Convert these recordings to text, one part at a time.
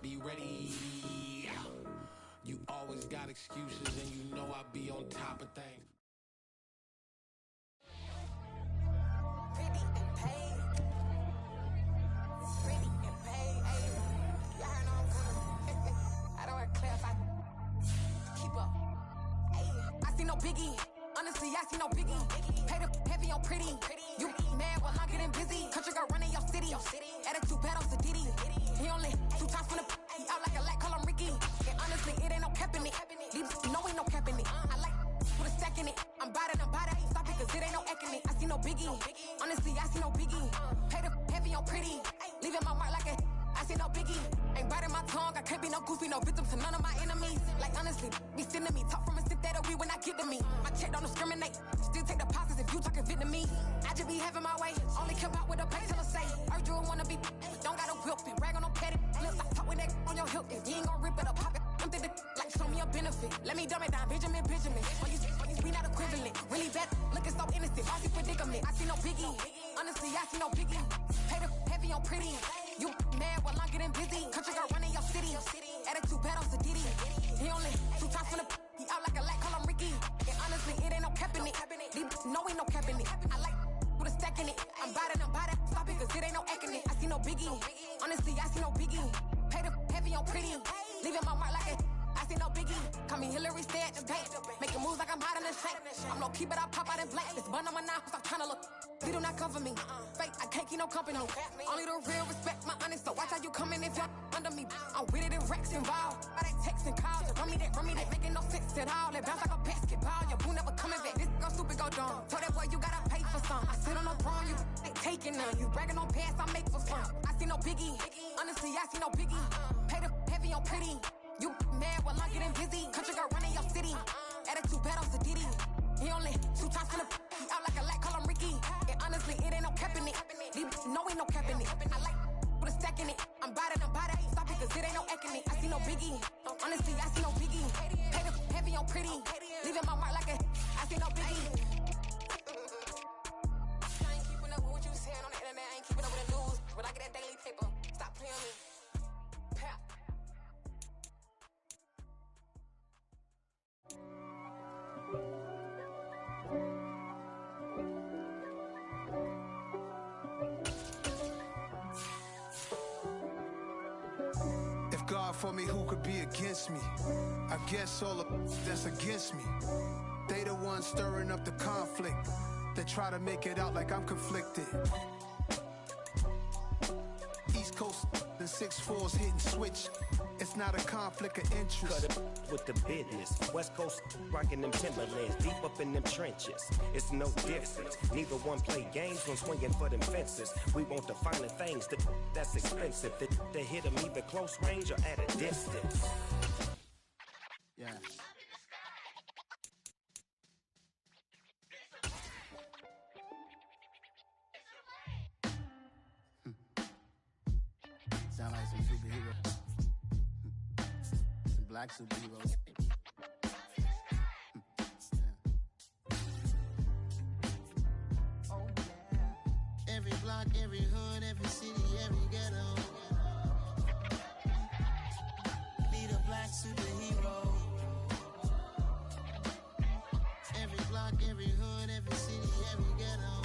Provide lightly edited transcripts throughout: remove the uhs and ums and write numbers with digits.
be ready. You always got excuses and you know I be on top of things. No biggie, honestly, I see no biggie. Paid up heavy on pretty. You mad while I'm getting busy. Country girl running your city. Attitude bad on Diddy. He only 2 times from the he out like a light, call him Ricky. And honestly, it ain't no cap in it. These know ain't no cap in it. I like put a stack in it. I'm bout it. Stop it, cause it ain't no eck in it. I see no biggie. Honestly, I see no biggie. Paid up heavy on pretty. Leaving my mark like a I see no biggie. Ain't biting my tongue. I can't be no goofy, no victim to none of my enemies. Like honestly, be sending me talk from a stick that'll be when I get to me. My check don't discriminate. Still take deposits if you talking Vietnamese. I just be having my way. Only care about what the pay tell her say. Urge you wanna be, don't got no whip and brag on no petty. Let's stop talk with that on your hip. If you ain't gon' rip it up, pop it. I'm thinking like show me a benefit. Let me dumb it down, Benjamin. When you we not equivalent. Really bad, looking so innocent. I see predicament. I see no biggie. Honestly, I see no biggie. Paid up heavy on pretty. You mad while I'm getting busy. Country girl running your city. Attitude bad on Diddy. He only 2 times from the he out like a light, call him Ricky. And honestly, it ain't no cap in it. These know ain't no cap in it. I like with a stack in it. I'm bout it. Stop it, cause it ain't no eck in it. I see no biggie. Honestly, I see no biggie. Paid up heavy on pretty. Leaving my mark like a I see no biggie. Call me Hillary, stay at the bank. Making moves like I'm hot in the shank. I'm low key, but I pop out in blank. This bun on my knife, stop trying to look. They do not come for me. Fake, I can't keep no company. Only the real respect my honest. So watch how you coming if you're under me. I'm with it in Rex involved. By they text and calls. Run me that. Making no sense at all. They bounce like a basketball. Your boo never coming back. This go stupid, go dumb. Told that boy you gotta pay for some. I sit on no throne, you ain't taking none. You bragging on past, I make for fun. I see no biggie. Honestly, I see no biggie. Paid up heavy on pretty. You mad while I'm getting busy. Country girl running your city. Attitude bad on Diddy. He only 2 times from the he out like a light, call him Ricky. And honestly, it ain't no cap in it. These know ain't no cap in it. I like put a stack in it. I'm bout it. Stop it, cause it ain't no eck in it. I see no biggie. Honestly, I see no biggie. Paid up heavy on pretty. Leaving my mark like a I see no biggie. I ain't keeping up with what you saying on the internet. I ain't keeping up with the news. When I get that daily paper, stop playing me. Pap. If God for me, who could be against me? I guess all of that's against me. They the ones stirring up the conflict. They try to make it out like I'm conflicted. East Coast, the 6'4's hitting switch. It's not a conflict of interest. Cut it with the business. West Coast rocking them Timberlands, deep up in them trenches. It's no difference. Neither one play games when swinging for them fences. We want the finer things that's expensive. They hit them either close range or at a distance. Yeah. Sound like some superheroes. Some black superheroes. Oh yeah. Every block, every hood, every city, every ghetto. Need a black superhero. Every block, every hood, every city, every ghetto.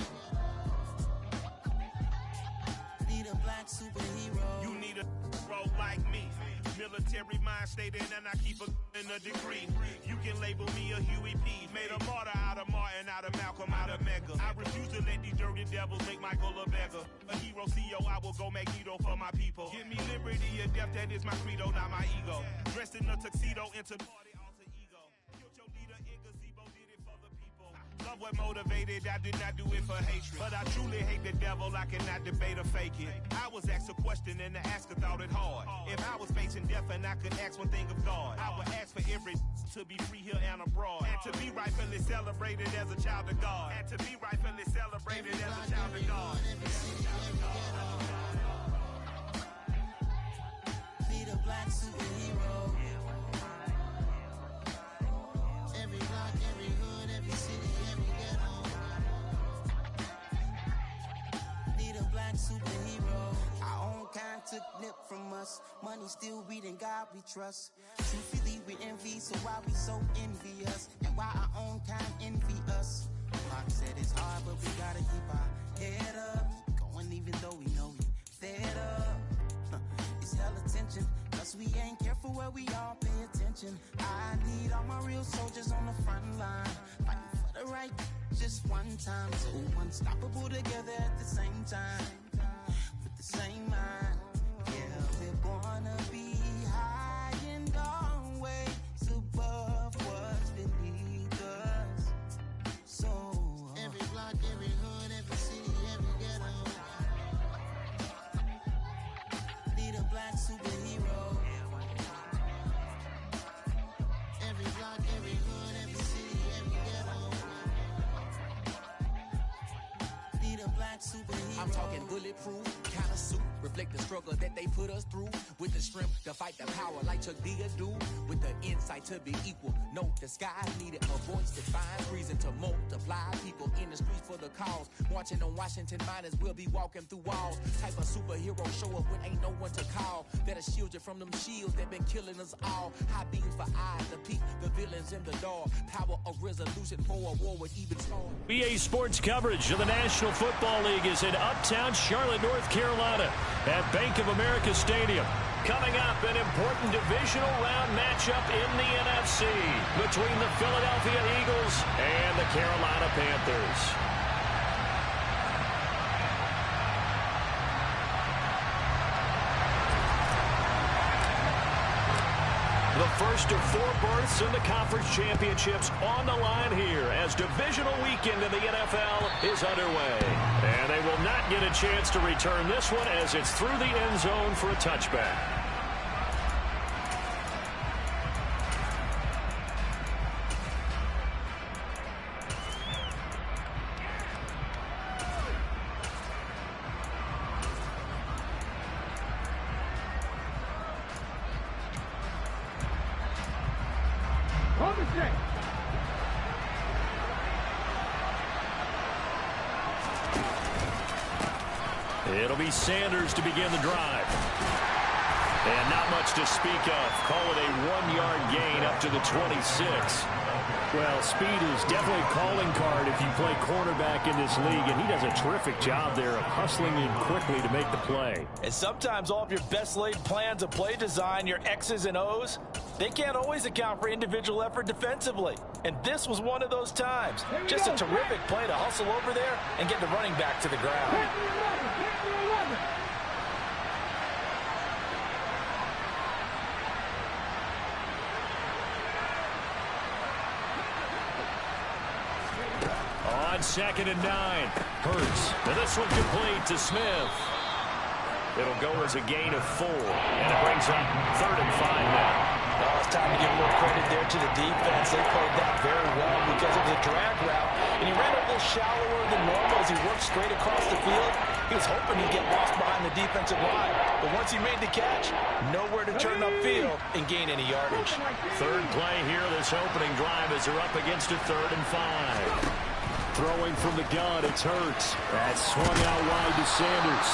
Need a black superhero. You need a role like me. Military mind stated, and I keep in a degree. You can label me a Huey P. Made a martyr out of Martin, out of Malcolm, out of Mega. I refuse to let these dirty devils make Michael a beggar. A hero CEO, I will go Magneto for my people. Give me liberty or death, that is my credo, not my ego. Dressed in a tuxedo, into party, alter ego. Killed your leader in gazebo, did it for the people. Love what motivated, I did not do it for hatred. But I truly hate the devil, I cannot debate or fake it. I was asked a question and the asker thought it hard. If I was facing death and I could ask one thing of God, I would ask for every to be free here and abroad. And to be rightfully celebrated as a child of God. And to be rightfully celebrated as a child of God. Need a black superhero. Every block, every hood, every city, every ghetto. Need a black black superhero. Our own kind took nip from us. Money still reading, God we trust. Truthfully we envy, so why we so envious? And why our own kind envy us? Mark said it's hard, but we gotta keep our head up. Going even though we know we fed up. It's hella tension, cause we ain't careful where we all pay attention. I need all my real soldiers on the front line, fighting for the right just one time. So unstoppable together at the same time, with the same mind. Yeah, we're gonna be high and always above what's beneath us. So every block, every hood, every city, every ghetto need a black superhero. Every block, every hood, every city, every ghetto Need a black superhero. I'm talking bulletproof kind of suit, reflect the struggle that they put us through, with the strength to fight the power like Chuck D do, with the insight to be equal. No disguise needed, a voice that finds reason to multiply. People in the streets for the cause, marching on Washington miners, we'll be walking through walls. Type of superhero show up when ain't no one to call, that'll shield you from them shields that been killing us all. High beams for eyes to peek the villains in the dark, power of resolution for a war with even stars. BA Sports coverage of the National Football League is in uptown Charlotte, North Carolina at Bank of America Stadium. Coming up, an important divisional round matchup in the NFC between the Philadelphia Eagles and the Carolina Panthers. The first of 4 berths in the conference championships on the line here as divisional weekend in the NFL is underway. And they will not get a chance to return this one as it's through the end zone for a touchback. It'll be Sanders to begin the drive. And not much to speak of. Call it a 1-yard gain up to the 26. Well, speed is definitely a calling card if you play cornerback in this league, and he does a terrific job there of hustling in quickly to make the play. And sometimes all of your best laid plans of play design, your X's and O's, they can't always account for individual effort defensively. And this was one of those times. Just a terrific play to hustle over there and get the running back to the ground. On 2nd and 9, Hurts. And this one complete to Smith. It'll go as a gain of 4, and it brings up 3rd and 5 now. Oh, it's time to give a little credit there to the defense. They played that very well because it was a drag route, and he ran a little shallower than normal as he worked straight across the field. He was hoping he'd get lost behind the defensive line, but once he made the catch, nowhere to turn upfield and gain any yardage. 3rd play here this opening drive as they're up against a 3rd and 5. Throwing from the gun, it's Hurts. That's swung out wide to Sanders.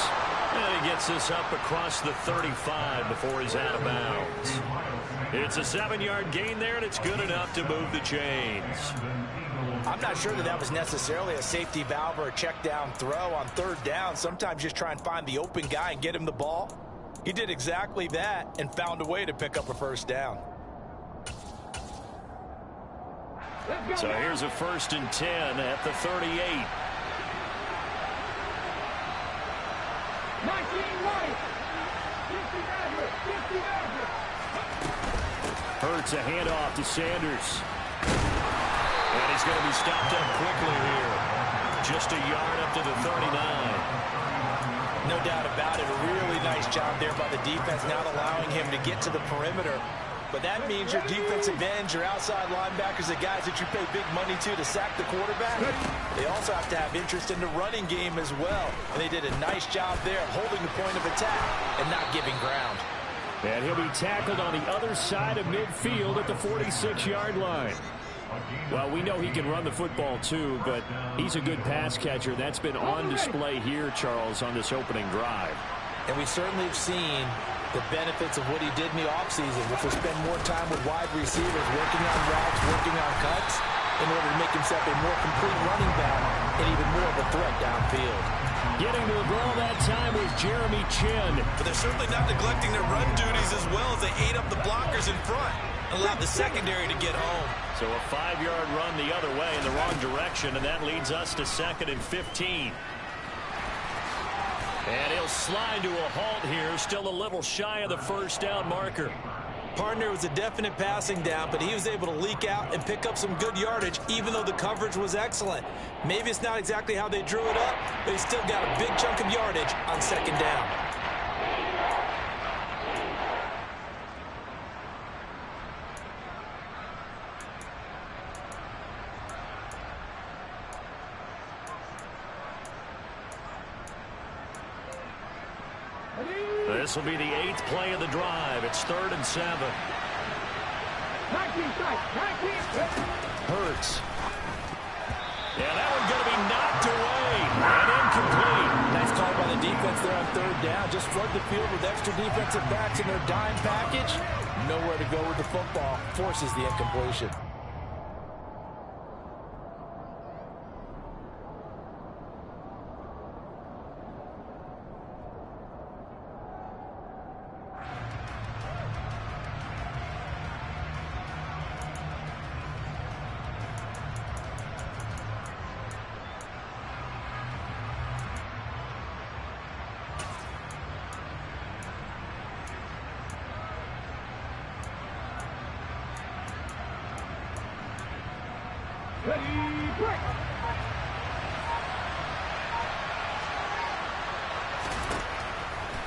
And he gets this up across the 35 before he's out of bounds. It's a 7-yard gain there, and it's good enough to move the chains. I'm not sure that was necessarily a safety valve or a check down throw on 3rd down. Sometimes just try and find the open guy and get him the ball. He did exactly that and found a way to pick up a 1st down. So here's a 1st and 10 at the 38. Hurts a handoff to Sanders. And he's going to be stopped up quickly here. Just a yard up to the 39. No doubt about it. A really nice job there by the defense, not allowing him to get to the perimeter. But that means your defensive ends, your outside linebackers, the guys that you pay big money to sack the quarterback, they also have to have interest in the running game as well. And they did a nice job there holding the point of attack and not giving ground. And he'll be tackled on the other side of midfield at the 46-yard line. Well, we know he can run the football too, but he's a good pass catcher. That's been on display here, Charles, on this opening drive. And we certainly have seen the benefits of what he did in the offseason, which was spend more time with wide receivers, working on routes, working on cuts, in order to make himself a more complete running back and even more of a threat downfield. Getting to the ball that time was Jeremy Chin. But they're certainly not neglecting their run duties as well as they ate up the blockers in front and allowed the secondary to get home. So a 5-yard run the other way in the wrong direction, and that leads us to 2nd and 15. And he'll slide to a halt here, still a little shy of the first down marker. Partner was a definite passing down, but he was able to leak out and pick up some good yardage, even though the coverage was excellent. Maybe it's not exactly how they drew it up, but he still got a big chunk of yardage on 2nd down. This will be the 8th play of the drive. It's 3rd and 7. Hurts. Yeah, that one's going to be knocked away and incomplete. Nice call by the defense there on 3rd down. Just flood the field with extra defensive backs in their dime package. Nowhere to go with the football. Forces the incompletion.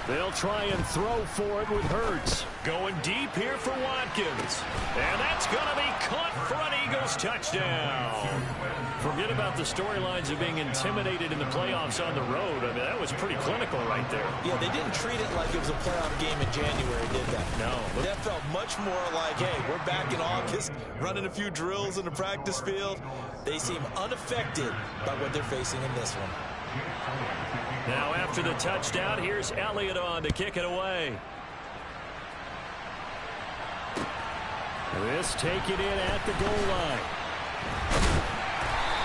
They'll try and throw for it with Hurts. Going deep here for Watkins. And that's going to be caught for an Eagles touchdown. Forget about the storylines of being intimidated in the playoffs on the road. I mean, that was pretty clinical right there. Yeah, they didn't treat it like it was a playoff game in January, did they? No. That felt much more like, hey, we're back in August, running a few drills in the practice field. They seem unaffected by what they're facing in this one. Now after the touchdown, here's Elliott on to kick it away. This taken in at the goal line.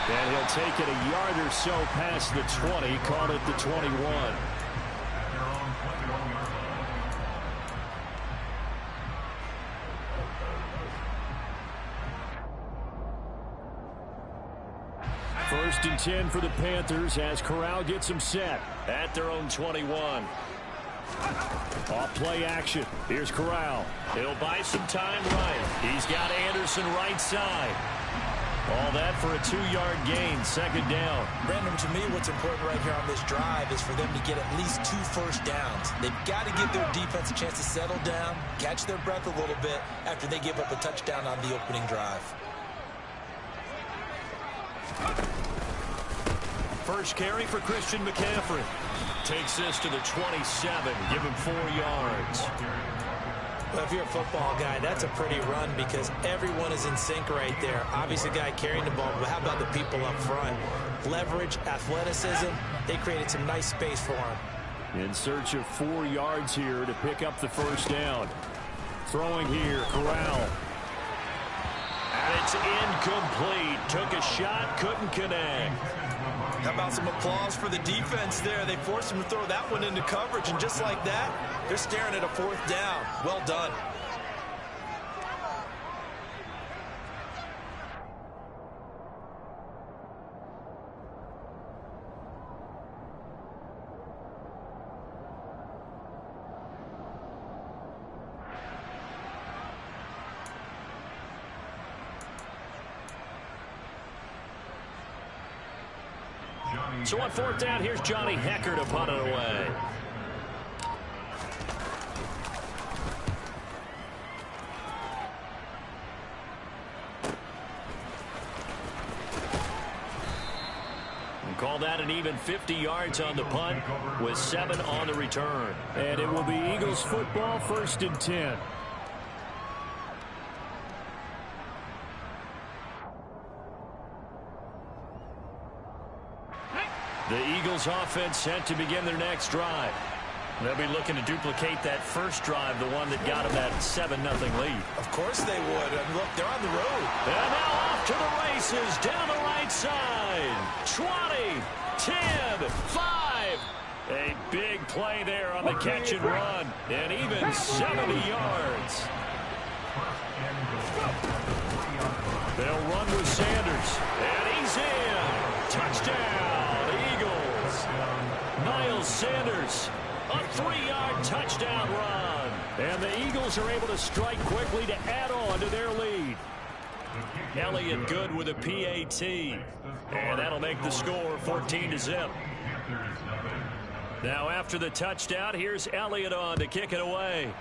And he'll take it a yard or so past the 20, call it the 21. First and 10 for the Panthers as Corral gets them set at their own 21. Off play action. Here's Corral. He'll buy some time right. He's got Anderson right side. All that for a 2-yard gain, 2nd down. Brandon, to me, what's important right here on this drive is for them to get at least 2 first downs. They've got to give their defense a chance to settle down, catch their breath a little bit after they give up a touchdown on the opening drive. First carry for Christian McCaffrey. Takes this to the 27. Give him 4 yards. Well, if you're a football guy, that's a pretty run because everyone is in sync right there. Obviously, the guy carrying the ball, but how about the people up front? Leverage, athleticism, they created some nice space for him. In search of 4 yards here to pick up the first down. Throwing here, Corral. And it's incomplete. Took a shot, couldn't connect. How about some applause for the defense there? They forced him to throw that one into coverage, and just like that, they're staring at a 4th down. Well done. So on 4th down, here's Johnny Hecker to punt it away. And call that an even 50 yards on the punt with 7 on the return. And it will be Eagles football, 1st and 10. The Eagles offense set to begin their next drive. They'll be looking to duplicate that first drive, the one that got them that 7-0 lead. Of course they would. And look, they're on the road. And now off to the races down the right side. 20, 10, 5. A big play there on the catch and run. And even 70 yards. They'll run with Sanders. And he's in. Touchdown, Eagles. Miles Sanders. A 3-yard touchdown run. And the Eagles are able to strike quickly to add on to their lead. Elliott good with a PAT. And that'll make the score 14-0. Now after the touchdown, here's Elliott on to kick it away.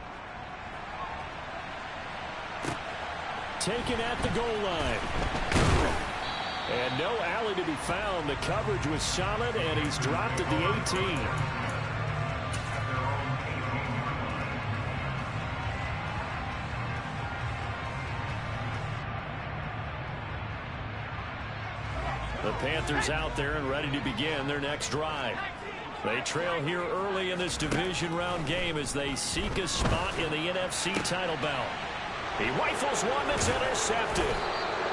Taken at the goal line. And no alley to be found. The coverage was solid, and he's dropped at the 18. The Panthers out there and ready to begin their next drive. They trail here early in this division round game as they seek a spot in the NFC title bout. He rifles one that's intercepted.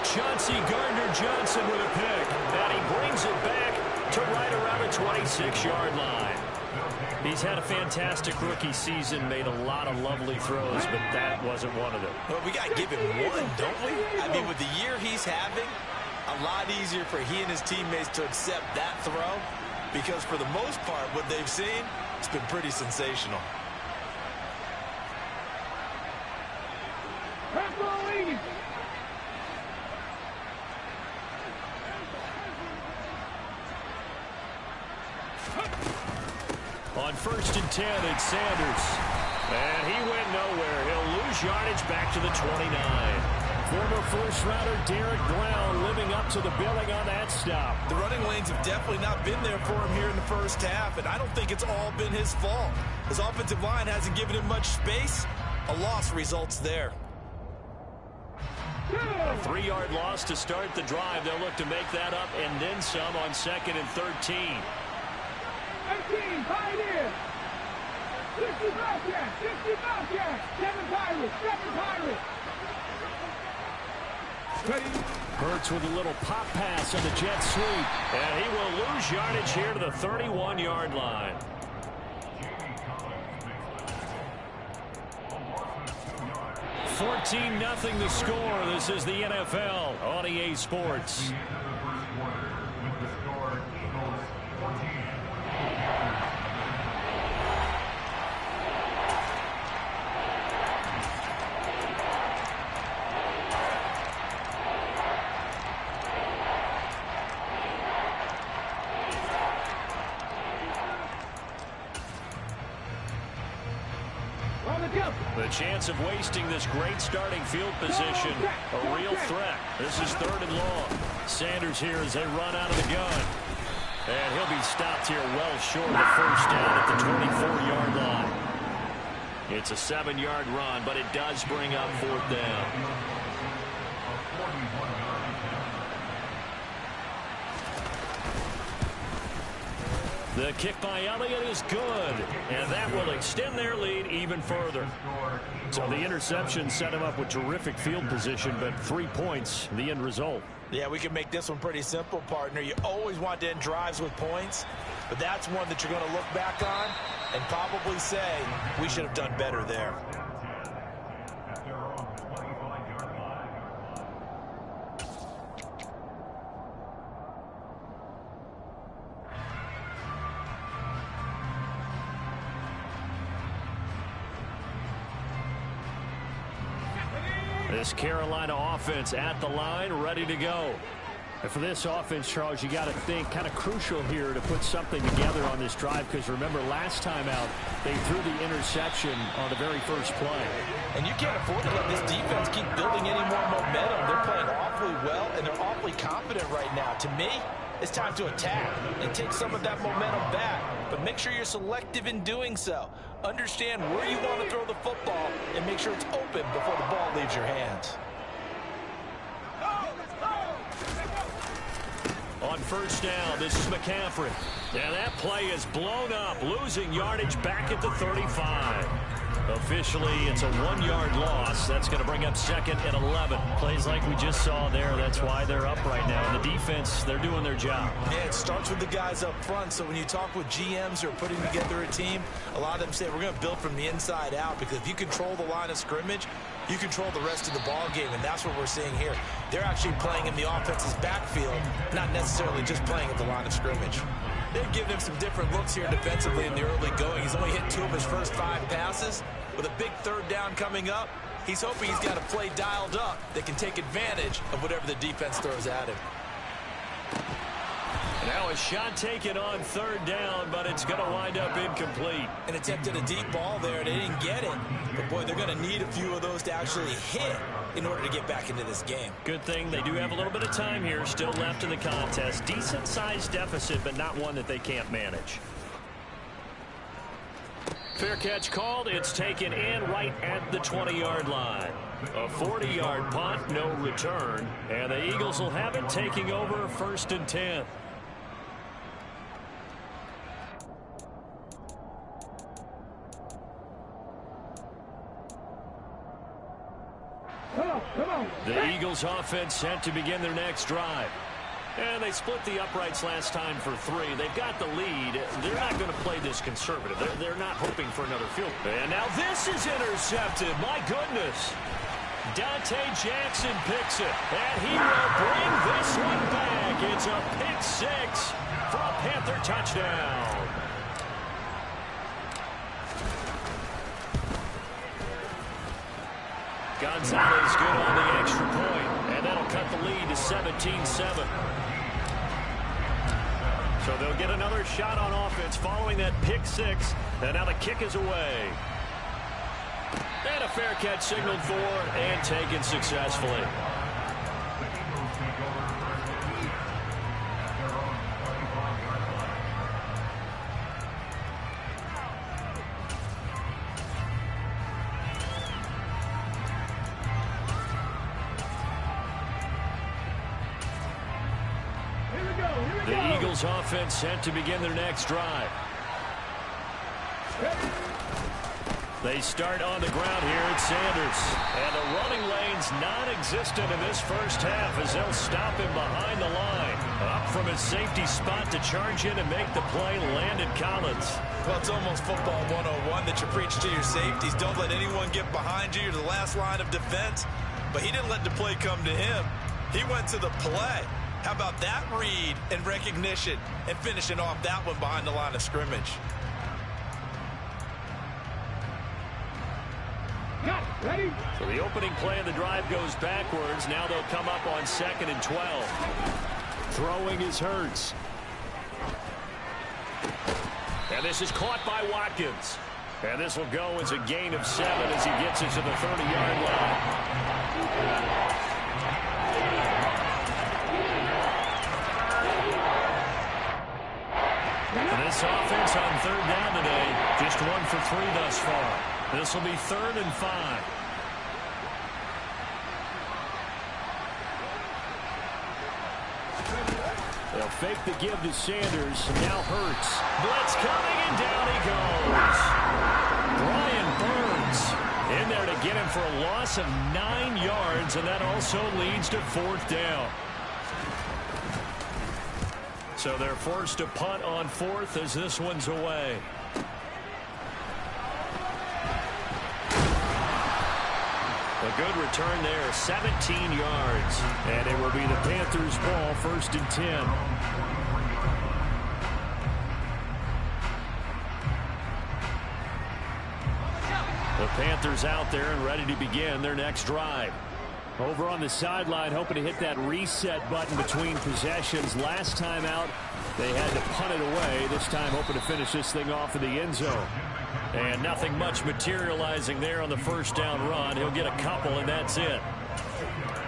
Chauncey Gardner-Johnson with a pick. And he brings it back to right around the 26-yard line. He's had a fantastic rookie season, made a lot of lovely throws, but that wasn't one of them. Well, we got to give him one, don't we? I mean, with the year he's having, a lot easier for he and his teammates to accept that throw because for the most part, what they've seen, it's been pretty sensational. On 1st and 10, it's Sanders. And he went nowhere. He'll lose yardage back to the 29. Former first-rounder Derek Brown living up to the billing on that stop. The running lanes have definitely not been there for him here in the first half, and I don't think it's all been his fault. His offensive line hasn't given him much space. A loss results there. A 3-yard loss to start the drive. They'll look to make that up and then some on 2nd and 13. 18, Pioneer. 60 Bobcats, 60 Bobcats. 7 Pirates, 7 Pirates. Hurts with a little pop pass on the jet sweep. And he will lose yardage here to the 31-yard line. $14-0 the score. This is the NFL on EA Sports. The chance of wasting this great starting field position, a real threat. This is 3rd and long. Sanders here as they run out of the gun. And he'll be stopped here well short of the first down at the 24-yard line. It's a 7-yard run, but it does bring up 4th down. The kick by Elliott is good, and that will extend their lead even further. So the interception set him up with terrific field position, but 3 points, the end result. Yeah, we can make this one pretty simple, partner. You always want to end drives with points, but that's one that you're going to look back on and probably say, we should have done better there. This Carolina offense at the line, ready to go. And for this offense, Charles, you got to think kind of crucial here to put something together on this drive, because remember last time out they threw the interception on the very first play. And you can't afford to let this defense keep building any more momentum. They're playing awfully well, and they're awfully confident right now. To me, it's time to attack and take some of that momentum back, but make sure you're selective in doing so. Understand where you want to throw the football and make sure it's open before the ball leaves your hands. On on first down. This is McCaffrey. And that play is blown up, losing yardage back at the 35. Officially, it's a 1-yard loss. That's going to bring up 2nd and 11. Plays like we just saw there. That's why they're up right now. And the defense, they're doing their job. Yeah, it starts with the guys up front. So when you talk with GMs who are putting together a team, a lot of them say we're going to build from the inside out, because if you control the line of scrimmage, you control the rest of the ball game, and that's what we're seeing here. They're actually playing in the offense's backfield, not necessarily just playing at the line of scrimmage. They've given him some different looks here defensively in the early going. He's only hit 2 of his first 5 passes. With a big 3rd down coming up, he's hoping he's got a play dialed up that can take advantage of whatever the defense throws at him. Now a shot taken on 3rd down, but it's going to wind up incomplete. An attempt at a deep ball there, and they didn't get it. But, boy, they're going to need a few of those to actually hit in order to get back into this game. Good thing they do have a little bit of time here still left in the contest. Decent-sized deficit, but not one that they can't manage. Fair catch called. It's taken in right at the 20-yard line. A 40-yard punt, no return. And the Eagles will have it, taking over 1st and 10. The Eagles offense set to begin their next drive. And they split the uprights last time for 3. They've got the lead. They're not going to play this conservative. They're not hoping for another field. And now this is intercepted. My goodness. Dante Jackson picks it. And he will bring this one back. It's a pick 6 for a Panther touchdown. Gonzalez good on the extra point. And that'll cut the lead to 17-7. So they'll get another shot on offense following that pick 6. And now the kick is away. And a fair catch signaled for and taken successfully. The Eagles offense set to begin their next drive. They start on the ground here at Sanders. And the running lane's non-existent in this first half as they'll stop him behind the line. Up from his safety spot to charge in and make the play, Landon Collins. Well, it's almost football 101 that you preach to your safeties. Don't let anyone get behind you. You're the last line of defense. But he didn't let the play come to him. He went to the play. How about that read and recognition and finishing off that one behind the line of scrimmage? Ready? So the opening play of the drive goes backwards. Now they'll come up on 2nd and 12. Throwing is Hurts. And this is caught by Watkins. And this will go as a gain of 7 as he gets it to the 30-yard line. And this offense on 3rd down today, just 1 for 3 thus far. This will be 3rd and 5. They'll fake the give to Sanders. Now Hurts. Blitz coming, and down he goes. Brian Burns in there to get him for a loss of 9 yards, and that also leads to 4th down. So they're forced to punt on 4th as this one's away. A good return there, 17 yards. And it will be the Panthers' ball, 1st and 10. The Panthers out there and ready to begin their next drive. Over on the sideline, hoping to hit that reset button between possessions. Last time out, they had to punt it away. This time, hoping to finish this thing off in the end zone. And nothing much materializing there on the first down run. He'll get a couple, and that's it.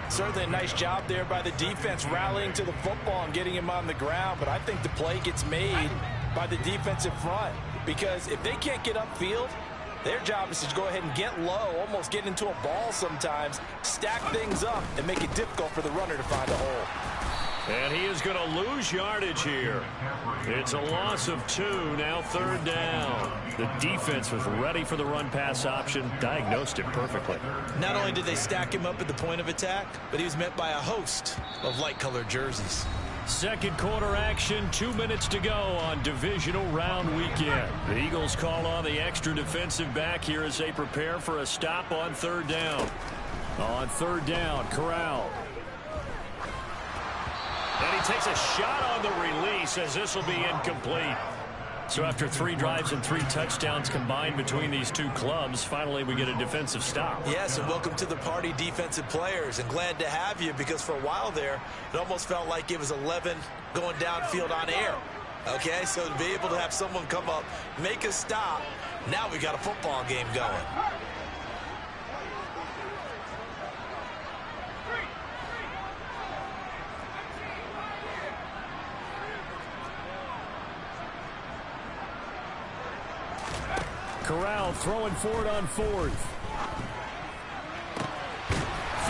Certainly a nice job there by the defense rallying to the football and getting him on the ground. But I think the play gets made by the defensive front. Because if they can't get upfield, their job is to go ahead and get low, almost get into a ball sometimes, stack things up, and make it difficult for the runner to find a hole. And he is going to lose yardage here. It's a loss of 2, now 3rd down. The defense was ready for the run-pass option, diagnosed it perfectly. Not only did they stack him up at the point of attack, but he was met by a host of light-colored jerseys. Second quarter action, 2 minutes to go on divisional round weekend. The Eagles call on the extra defensive back here as they prepare for a stop on 3rd down. On 3rd down, Corral. And he takes a shot on the release as this will be incomplete. So after 3 drives and 3 touchdowns combined between these two clubs, finally we get a defensive stop. Yes, and welcome to the party, defensive players. And glad to have you, because for a while there, it almost felt like it was 11 going downfield on air. Okay, so to be able to have someone come up, make a stop, now we got a football game going. Corral throwing for it on 4th.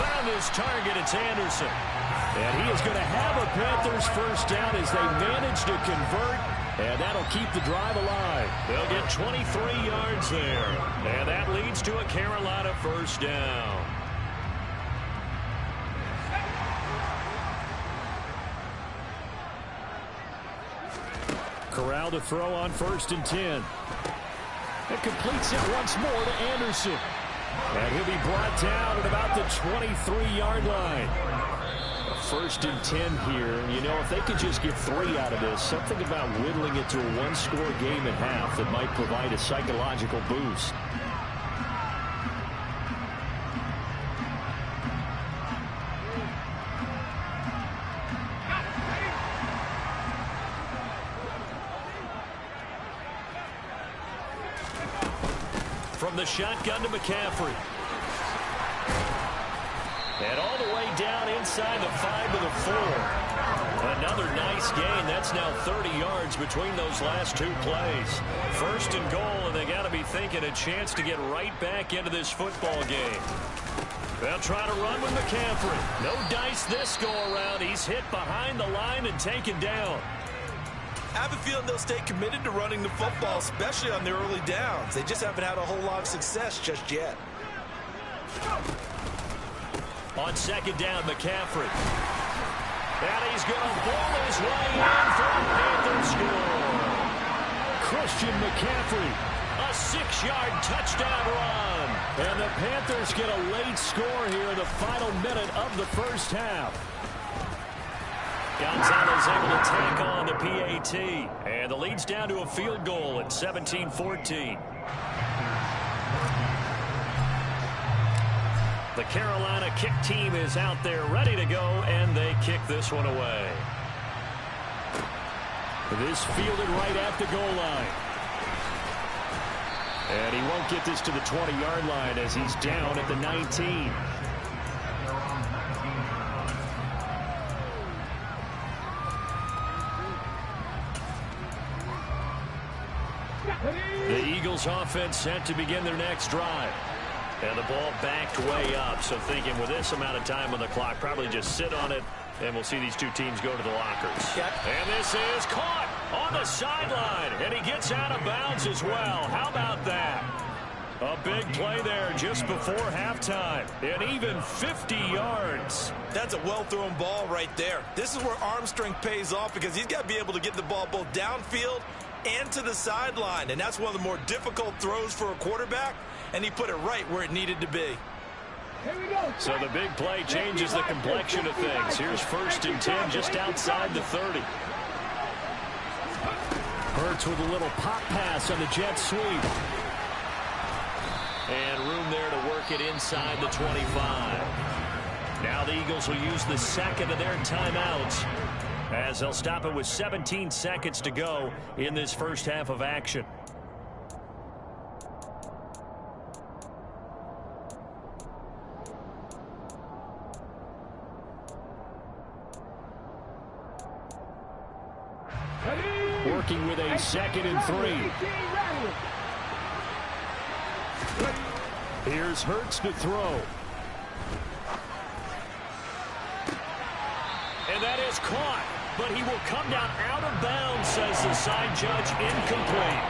Found his target. It's Anderson. And he is going to have a Panthers first down as they manage to convert. And that'll keep the drive alive. They'll get 23 yards there. And that leads to a Carolina first down. Corral to throw on 1st and 10. It completes it once more to Anderson. And he'll be brought down at about the 23-yard line. 1st and 10 here. You know, if they could just get 3 out of this, something about whittling it to a 1-score game at half that might provide a psychological boost. From the shotgun to McCaffrey. And all the way down inside the 5 to the 4. Another nice gain. That's now 30 yards between those last 2 plays. 1st and goal, and they got to be thinking a chance to get right back into this football game. They'll try to run with McCaffrey. No dice this go-around. He's hit behind the line and taken down. I have a feeling they'll stay committed to running the football, especially on their early downs. They just haven't had a whole lot of success just yet. On 2nd down, McCaffrey. And he's going to ball his way in for a Panther score. Christian McCaffrey, a 6-yard touchdown run. And the Panthers get a late score here in the final minute of the first half. Gonzalez able to tack on the PAT. And the lead's down to a field goal at 17-14. The Carolina kick team is out there ready to go, and they kick this one away. This fielded right at the goal line. And he won't get this to the 20-yard line as he's down at the 19. The Eagles offense set to begin their next drive. And the ball backed way up, so thinking with this amount of time on the clock, probably just sit on it, and we'll see these two teams go to the lockers. Yep. And this is caught on the sideline, and he gets out of bounds as well. How about that? A big play there just before halftime, and even 50 yards. That's a well-thrown ball right there. This is where arm strength pays off, because he's got to be able to get the ball both downfield and to the sideline, and that's one of the more difficult throws for a quarterback, and he put it right where it needed to be. So the big play changes the complexion of things. Here's 1st and 10 just outside the 30. Hurts with a little pop pass on the jet sweep. And room there to work it inside the 25. Now the Eagles will use the second of their timeouts as they'll stop it with 17 seconds to go in this first half of action. Working with a 2nd and 3. Here's Hurts to throw. And that is caught. But he will come down out of bounds, says the side judge, incomplete.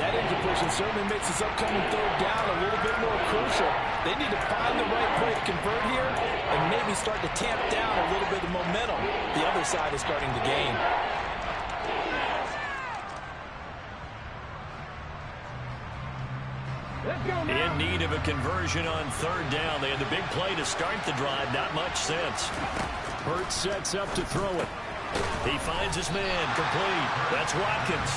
That incompletion certainly makes this upcoming third down a little bit more crucial. They need to find the right play to convert here and maybe start to tamp down a little bit of momentum. The other side is starting to gain. In need of a conversion on third down. They had the big play to start the drive. Not much sense. Hurts sets up to throw it. He finds his man. Complete. That's Watkins.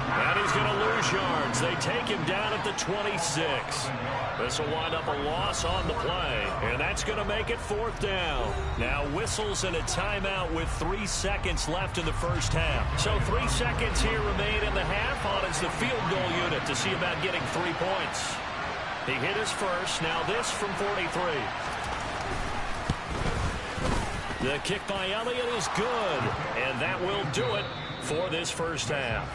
And he's going to lose yards. They take him down at the 26. This will wind up a loss on the play. And that's going to make it fourth down. Now whistles and a timeout with 3 seconds left in the first half. So 3 seconds here remain in the half. On is the field goal unit to see about getting 3 points. He hit his first. Now this from 43. The kick by Elliott is good. And that will do it for this first half.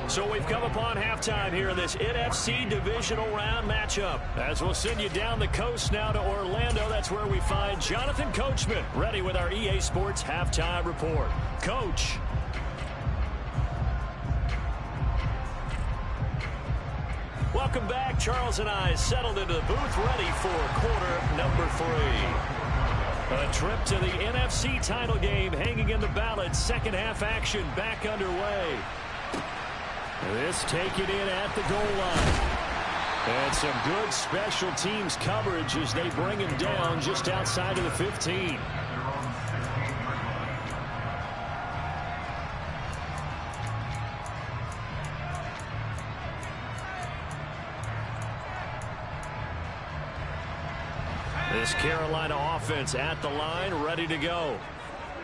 So we've come upon halftime here in this NFC divisional round matchup. As we'll send you down the coast now to Orlando, that's where we find Jonathan Coachman, ready with our EA Sports halftime report. Coach. Welcome back. Charles and I settled into the booth, ready for quarter number 3. A trip to the NFC title game hanging in the balance. Second half action back underway. This taken in at the goal line. And some good special teams coverage as they bring him down just outside of the 15. This Carolina offense at the line, ready to go.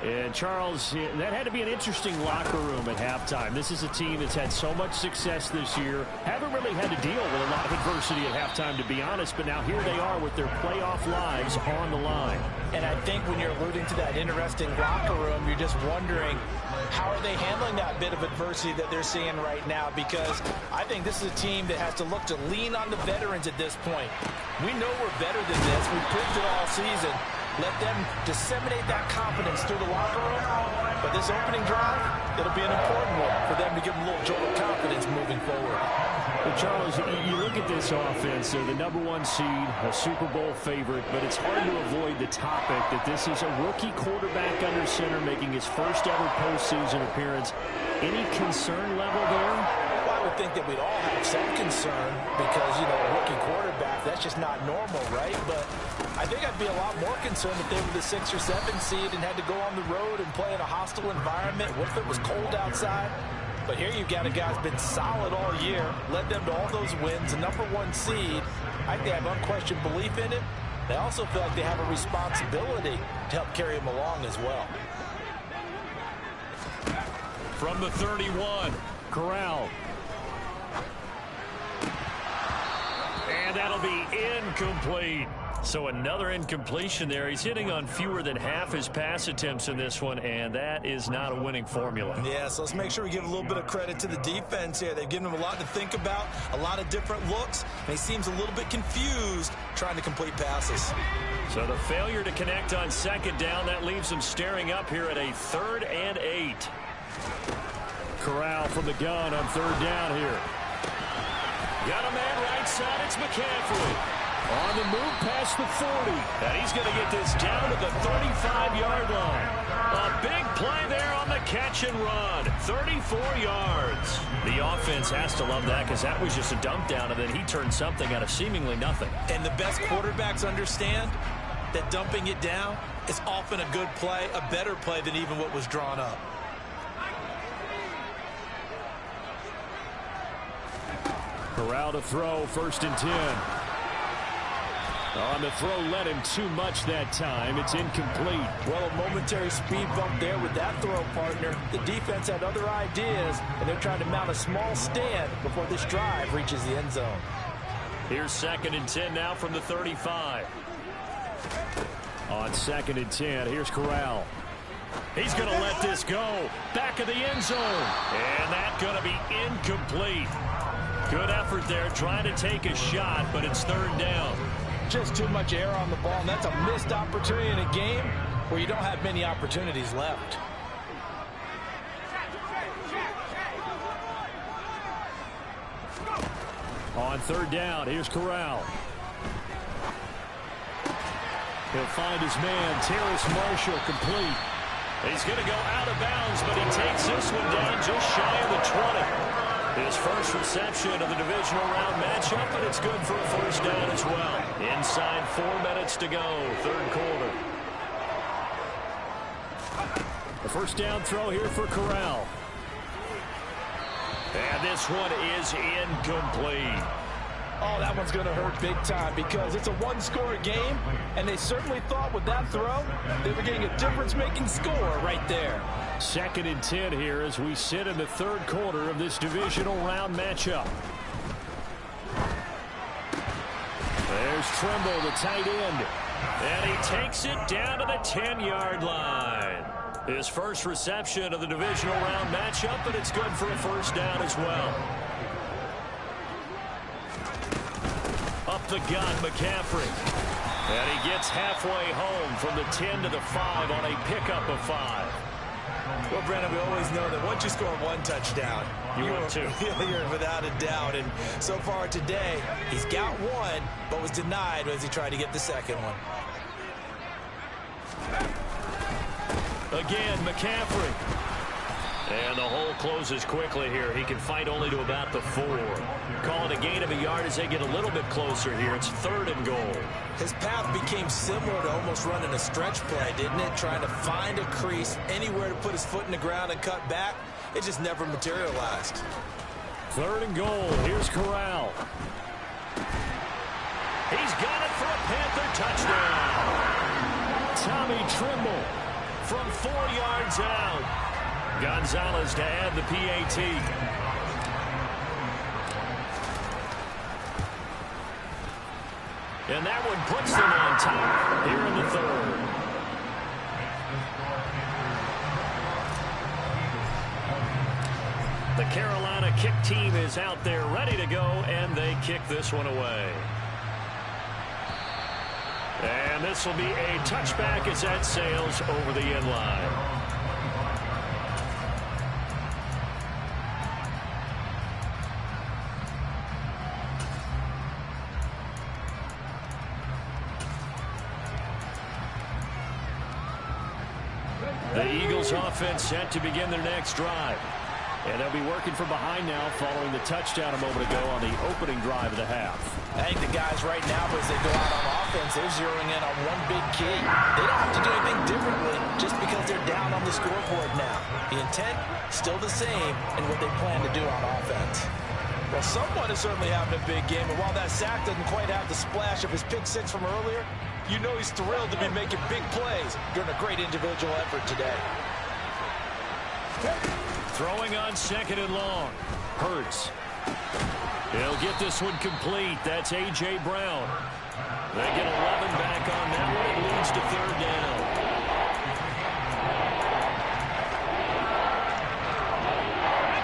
And, Charles, that had to be an interesting locker room at halftime. This is a team that's had so much success this year. Haven't really had to deal with a lot of adversity at halftime, to be honest. But now here they are with their playoff lives on the line. And I think when you're alluding to that interesting locker room, you're just wondering, how are they handling that bit of adversity that they're seeing right now? Because I think this is a team that has to look to lean on the veterans at this point. We know we're better than this. We've proved it all season. Let them disseminate that confidence through the locker room. But this opening drive, it'll be an important one for them to give them a little jolt of confidence moving forward. Well, Charles, you look at this offense, they're the #1 seed, a Super Bowl favorite, but it's hard to avoid the topic that this is a rookie quarterback under center making his first ever postseason appearance. Any concern level there? Well, I would think that we'd all have some concern because, you know, a rookie quarterback, that's just not normal, right? But I think I'd be a lot more concerned if they were the 6 or 7 seed and had to go on the road and play in a hostile environment. What if it was cold outside? But here you've got a guy who's been solid all year, led them to all those wins, a #1 seed. I think they have unquestioned belief in it. They also feel like they have a responsibility to help carry him along as well. From the 31, Corral. And that'll be incomplete. So another incompletion there. He's hitting on fewer than half his pass attempts in this one, and that is not a winning formula. Yeah, so let's make sure we give a little bit of credit to the defense here. They've given him a lot to think about, a lot of different looks, and he seems a little bit confused trying to complete passes. So the failure to connect on second down, that leaves him staring up here at a 3rd and 8. Corral from the gun on third down here. Got a man right side, it's McCaffrey. On the move past the 40. And he's going to get this down to the 35-yard line. A big play there on the catch and run. 34 yards. The offense has to love that because that was just a dump down, and then he turned something out of seemingly nothing. And the best quarterbacks understand that dumping it down is often a good play, a better play than even what was drawn up. Corral to throw, 1st and 10. On the throw, led him too much that time. It's incomplete. Well, a momentary speed bump there with that throw, partner. The defense had other ideas, and they're trying to mount a small stand before this drive reaches the end zone. Here's 2nd and 10 now from the 35. On 2nd and 10, here's Corral. He's going to let this go. Back of the end zone. And that's going to be incomplete. Good effort there, trying to take a shot, but it's 3rd down. Just too much air on the ball, and that's a missed opportunity in a game where you don't have many opportunities left. On third down, here's Corral. He'll find his man, Terrace Marshall, complete. He's going to go out of bounds, but he takes this one down just shy of the 20. His first reception of the divisional round matchup, and it's good for a first down as well. Inside 4 minutes to go, third quarter. The first down throw here for Corral. And this one is incomplete. Oh, that one's going to hurt big time because it's a one-score game, and they certainly thought with that throw they were getting a difference-making score right there. 2nd and 10 here as we sit in the third quarter of this divisional round matchup. There's Trimble, the tight end. And he takes it down to the 10-yard line. His first reception of the divisional round matchup, and it's good for a first down as well. Up the gut, McCaffrey. And he gets halfway home from the 10 to the 5 on a pickup of 5. Well, Brandon, we always know that once you score one touchdown, you're without a doubt. And so far today, he's got one, but was denied as he tried to get the second one. Again, McCaffrey. And the hole closes quickly here. He can fight only to about the 4. Call it a gain of a yard as they get a little bit closer here. It's 3rd and goal. His path became similar to almost running a stretch play, didn't it? Trying to find a crease, anywhere to put his foot in the ground and cut back. It just never materialized. 3rd and goal. Here's Corral. He's got it for a Panther touchdown. Tommy Trimble from 4 yards out. Gonzalez to add the PAT. And that one puts them on top here in the 3rd. The Carolina kick team is out there ready to go, and they kick this one away. And this will be a touchback as that sails over the end line. The Eagles offense set to begin their next drive. And they'll be working from behind now following the touchdown a moment ago on the opening drive of the half. I think the guys right now, as they go out on offense, they're zeroing in on one big key. They don't have to do anything differently just because they're down on the scoreboard now. The intent, still the same in what they plan to do on offense. Well, someone is certainly having a big game, and while that sack doesn't quite have the splash of his pick six from earlier, you know he's thrilled to be making big plays during a great individual effort today. Throwing on 2nd and long. Hurts. He'll get this one complete. That's A.J. Brown. They get 11 back on that one. It leads to 3rd down.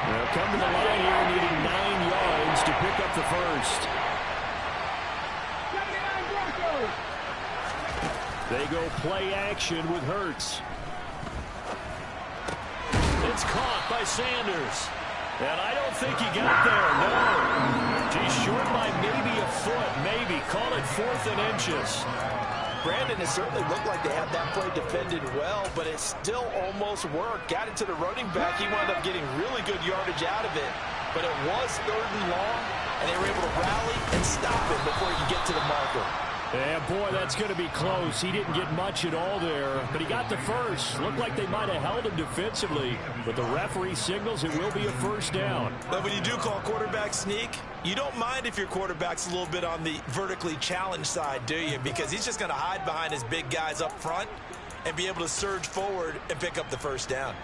They'll come to the line here needing 9 yards to pick up the first. They go play action with Hurts. It's caught by Sanders. And I don't think he got there, no. He's short by maybe a foot, maybe. Call it 4th and inches. Brandon, it certainly looked like they had that play defended well, but it still almost worked. Got it to the running back. He wound up getting really good yardage out of it. But it was 3rd and long, and they were able to rally and stop it before he could get to the marker. Yeah, boy, that's going to be close. He didn't get much at all there, but he got the first. Looked like they might have held him defensively, but the referee signals it will be a first down. But when you do call quarterback sneak, you don't mind if your quarterback's a little bit on the vertically challenged side, do you? Because he's just going to hide behind his big guys up front and be able to surge forward and pick up the first down.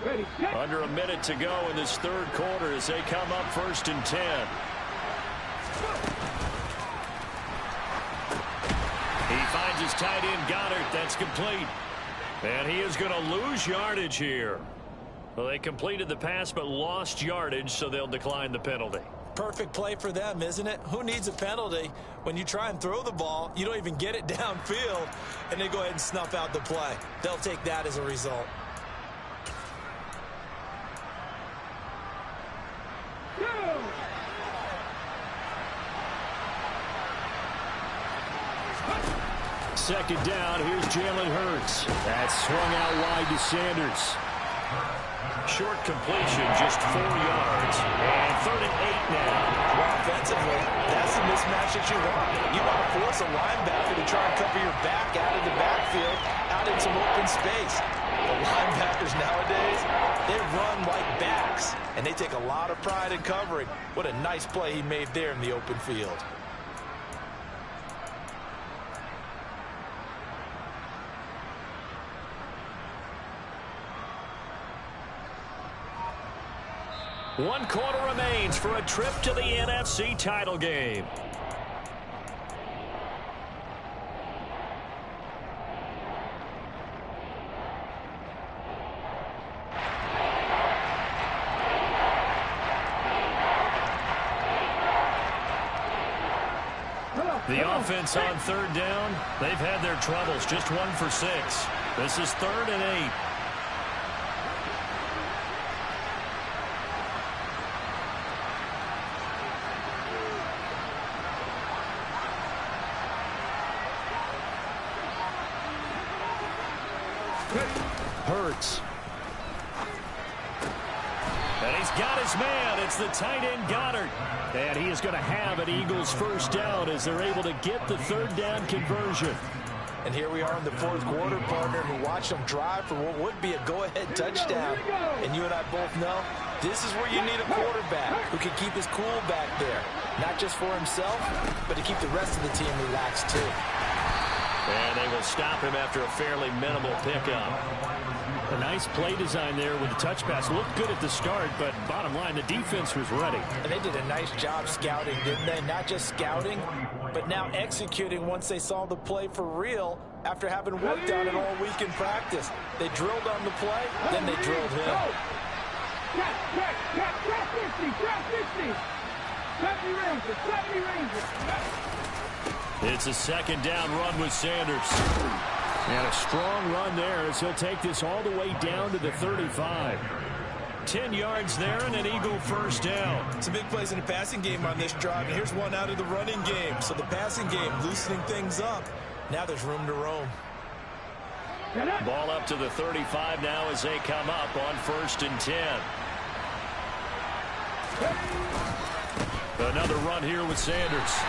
Under a minute to go in this 3rd quarter as they come up 1st and 10. He finds his tight end, Goddard. That's complete. And he is going to lose yardage here. Well, they completed the pass but lost yardage, so they'll decline the penalty. Perfect play for them, isn't it? Who needs a penalty when you try and throw the ball, you don't even get it downfield, and they go ahead and snuff out the play. They'll take that as a result. Second down, here's Jalen Hurts. That's swung out wide to Sanders. Short completion, just 4 yards. And 3rd and 8 now. Well, offensively, that's the mismatch that you want. You want to force a linebacker to try and cover your back out of the backfield, out in some open space. The linebackers nowadays, they run like backs, and they take a lot of pride in covering. What a nice play he made there in the open field. One quarter remains for a trip to the NFC title game. The offense on 3rd down, they've had their troubles, just 1 for 6. This is 3rd and 8. Hurts. And he's got his man. It's the tight end Goddard. And he is going to have an Eagles first down as they're able to get the 3rd down conversion. And here we are in the 4th quarter, partner, who watched them drive for what would be a go-ahead touchdown. And you and I both know this is where you need a quarterback who can keep his cool back there. Not just for himself, but to keep the rest of the team relaxed too. And they will stop him after a fairly minimal pickup. A nice play design there with the touch pass. Looked good at the start, but bottom line, the defense was ready. And they did a nice job scouting, didn't they? Not just scouting, but now executing once they saw the play for real after having worked on it all week in practice. They drilled on the play, then they drilled him. Check 50. 70 Rangers. It's a 2nd down run with Sanders. And a strong run there as he'll take this all the way down to the 35. 10 yards there and an Eagle first down. Some big plays in the passing game on this drive, and here's one out of the running game. So the passing game loosening things up. Now there's room to roam. Ball up to the 35 now as they come up on 1st and 10. Another run here with Sanders.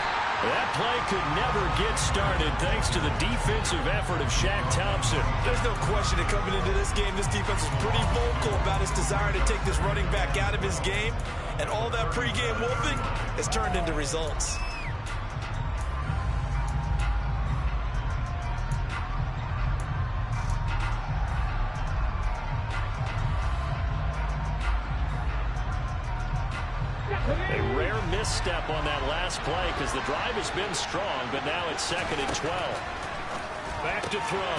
That play could never get started thanks to the defensive effort of Shaq Thompson. There's no question that coming into this game, this defense is pretty vocal about its desire to take this running back out of his game. And all that pregame wolfing has turned into results. A rare misstep on that last play because the drive has been strong, but now it's 2nd and 12. Back to throw.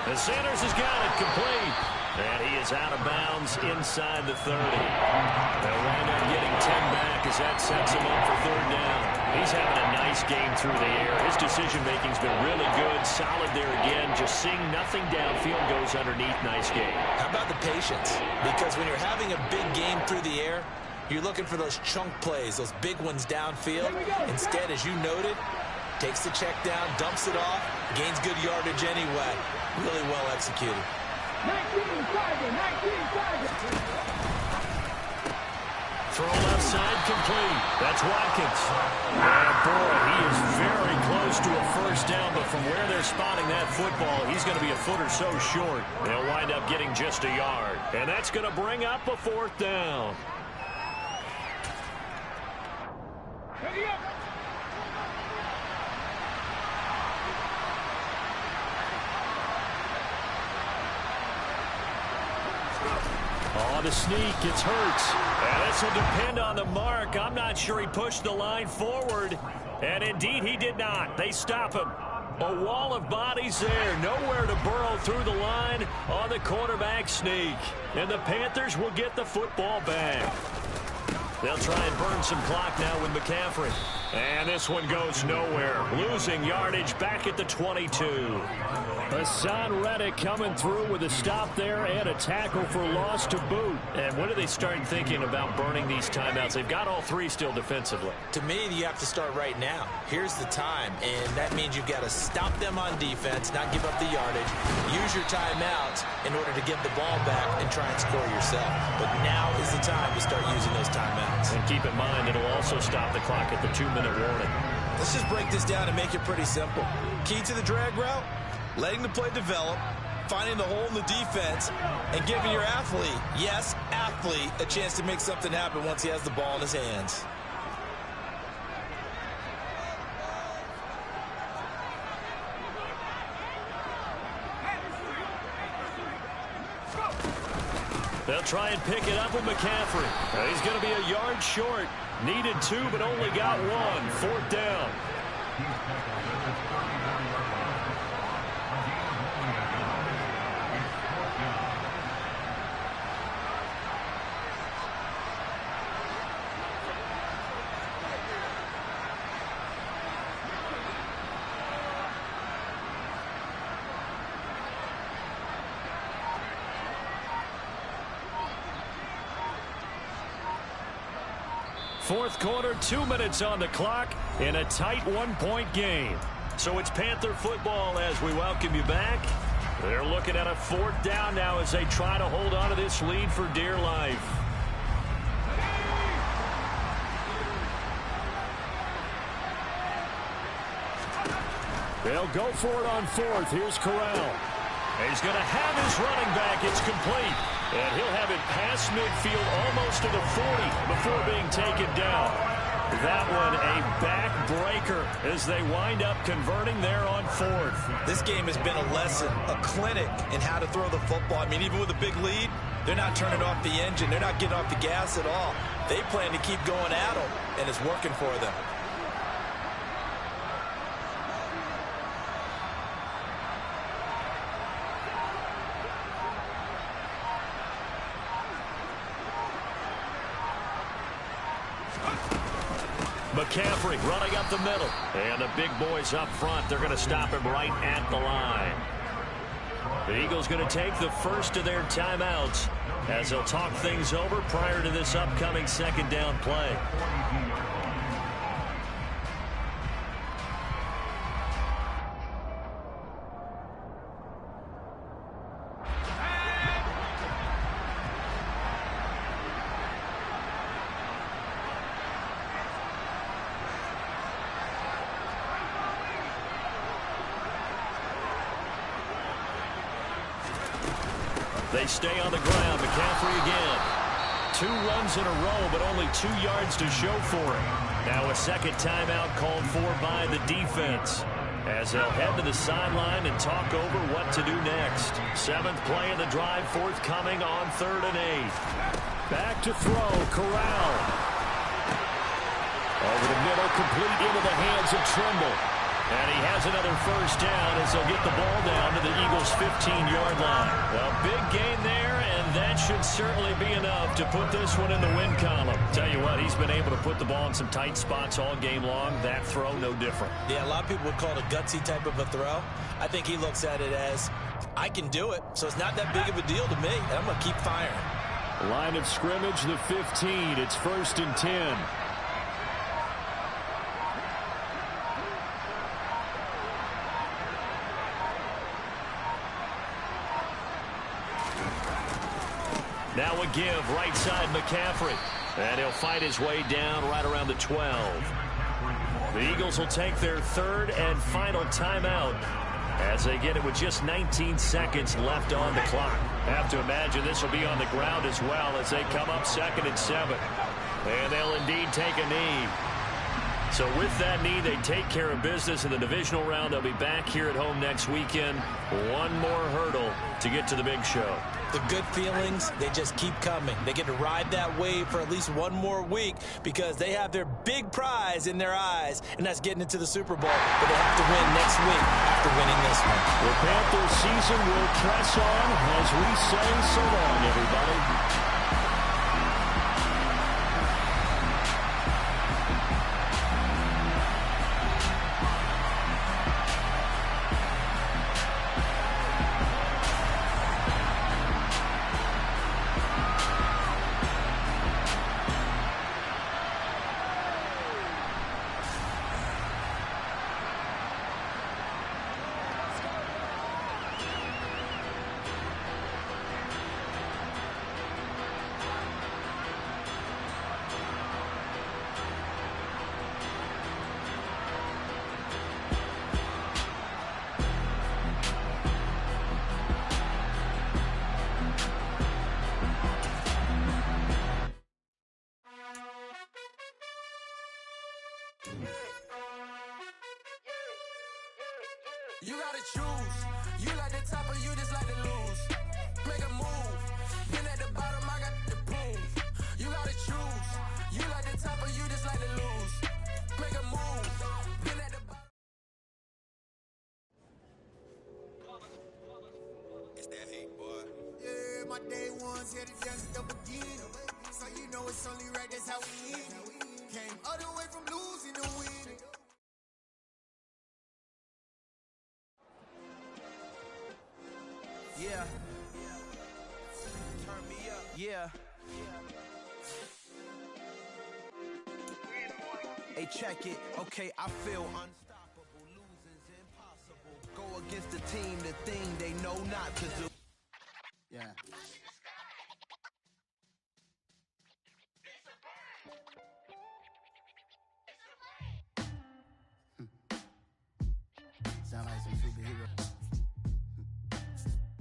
And Sanders has got it complete. And he is out of bounds inside the 30. They'll wind up getting 10 back as that sets him up for 3rd down. He's having a nice game through the air. His decision-making's been really good, solid there again. Just seeing nothing downfield goes underneath. Nice game. How about the patience? Because when you're having a big game through the air, you're looking for those chunk plays, those big ones downfield. Instead, as you noted, takes the check down, dumps it off, gains good yardage anyway. Really well executed. 19 Throw left side complete. That's Watkins. And boy, he is very close to a first down, but from where they're spotting that football, he's going to be a foot or so short. They'll wind up getting just a yard. And that's going to bring up a 4th down. On the sneak, it's Hurts. And this will depend on the mark. I'm not sure he pushed the line forward. And indeed, he did not. They stop him. A wall of bodies there. Nowhere to burrow through the line on the quarterback sneak. And the Panthers will get the football back. They'll try and burn some clock now with McCaffrey. And this one goes nowhere. Losing yardage back at the 22. Hassan Reddick coming through with a stop there and a tackle for loss to boot. And when do they start thinking about burning these timeouts? They've got all three still defensively. To me, you have to start right now. Here's the time, and that means you've got to stop them on defense, not give up the yardage, use your timeouts in order to get the ball back and try and score yourself. But now is the time to start using those timeouts. And keep in mind, it'll also stop the clock at the 2-minute warning. Let's just break this down and make it pretty simple. Key to the drag route, letting the play develop, finding the hole in the defense, and giving your athlete, yes, athlete, a chance to make something happen once he has the ball in his hands. They'll try and pick it up with McCaffrey. He's going to be a yard short. Needed 2, but only got 1. 4th down. Fourth quarter, 2 minutes on the clock in a tight 1-point game. So it's Panther football as we welcome you back. They're looking at a 4th down now as they try to hold on to this lead for dear life. They'll go for it on 4th. Here's Corral. He's going to have his running back. It's complete. And he'll have it past midfield almost to the 40 before being taken down. That one a backbreaker as they wind up converting there on 4th. This game has been a lesson, a clinic in how to throw the football. I mean, even with a big lead, they're not turning off the engine. They're not getting off the gas at all. They plan to keep going at them, and it's working for them. McCaffrey running up the middle. And the big boys up front, they're going to stop him right at the line. The Eagles going to take the first of their timeouts as they'll talk things over prior to this upcoming 2nd down play. They stay on the ground. McCaffrey again. 2 runs in a row, but only 2 yards to show for it. Now a second timeout called for by the defense as they'll head to the sideline and talk over what to do next. 7th play of the drive, forthcoming on 3rd and 8. Back to throw. Corral. Over the middle, complete into the hands of Trimble. And he has another first down as they'll get the ball down to the Eagles' 15-yard line. A big gain there, and that should certainly be enough to put this one in the win column. Tell you what, he's been able to put the ball in some tight spots all game long. That throw, no different. Yeah, a lot of people would call it a gutsy type of a throw. I think he looks at it as, I can do it, so it's not that big of a deal to me, and I'm going to keep firing. Line of scrimmage, the 15. It's 1st and 10. Now a give, right side McCaffrey. And he'll fight his way down right around the 12. The Eagles will take their 3rd and final timeout as they get it with just 19 seconds left on the clock. Have to imagine this will be on the ground as well as they come up 2nd and 7. And they'll indeed take a knee. So with that knee, they take care of business in the divisional round. They'll be back here at home next weekend. One more hurdle to get to the big show. The good feelings, they just keep coming. They get to ride that wave for at least one more week because they have their big prize in their eyes, and that's getting into the Super Bowl. But they have to win next week after winning this one. The Panthers season will press on as we say so long, everybody. You gotta choose. You like the top or you just like to lose. Make a move. Been at the bottom, I got the prove. You gotta choose. You like the top or you just like to lose. Make a move. Been at the bottom. It's that hate, boy. Yeah, my day one's here to just the beginning. So you know it's only right, that's how we end it. Came all the way from losing to winning. Yeah. Turn me up. Yeah. Hey, check it. Okay, I feel unstoppable. Losing's impossible. Go against the team, the thing they know not to do.